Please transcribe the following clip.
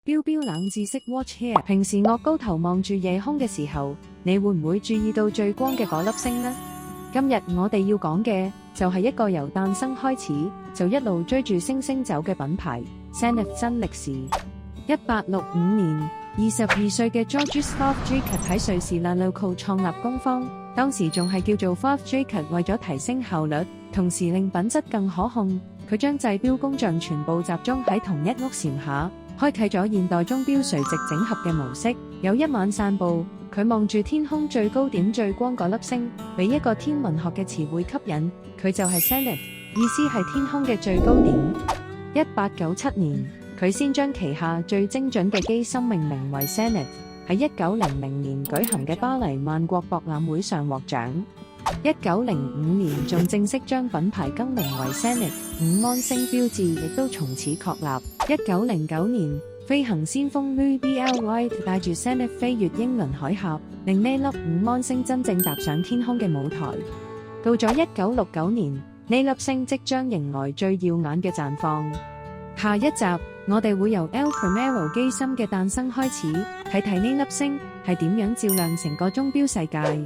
標標冷知識 Watch here。平時臥高頭望住夜空嘅時候，你會唔會注意到最光嘅嗰粒星呢？今日我哋要講嘅就係一個由誕生開始就一路追住星星走嘅品牌 Zenith 真歷史。1865年，22歲嘅 Georges Favre-Jacob 喺瑞士 La Local 創立工坊，當時仲係叫做 Favre-Jacob。為咗提升效率，同時令品質更可控，佢將製錶工匠全部集中喺同一屋檐下，開啟咗現代鐘錶垂直整合嘅模式。有一晚散步，佢望住天空最高點最光嗰粒星，俾一個天文學嘅詞彙吸引，佢就係 Zenith， 意思係天空嘅最高點。1897年，佢先將旗下最精準嘅機芯命名為 Zenith， 喺1900年舉行嘅巴黎萬國博覽會上獲獎。1905年仲正式將品牌更名為 Zenith， 五芒星標誌亦都從此確立。1909年，飛行先鋒 Louis Bl. 帶住 Zenith 飛越英倫海峽，令呢粒五芒星真正踏上天空嘅舞台。到咗1969年，呢粒星即將迎來最耀眼嘅綻放。下一集我哋會由 El Primero 機芯嘅誕生開始，睇睇呢粒星係點樣照亮成個鐘錶世界。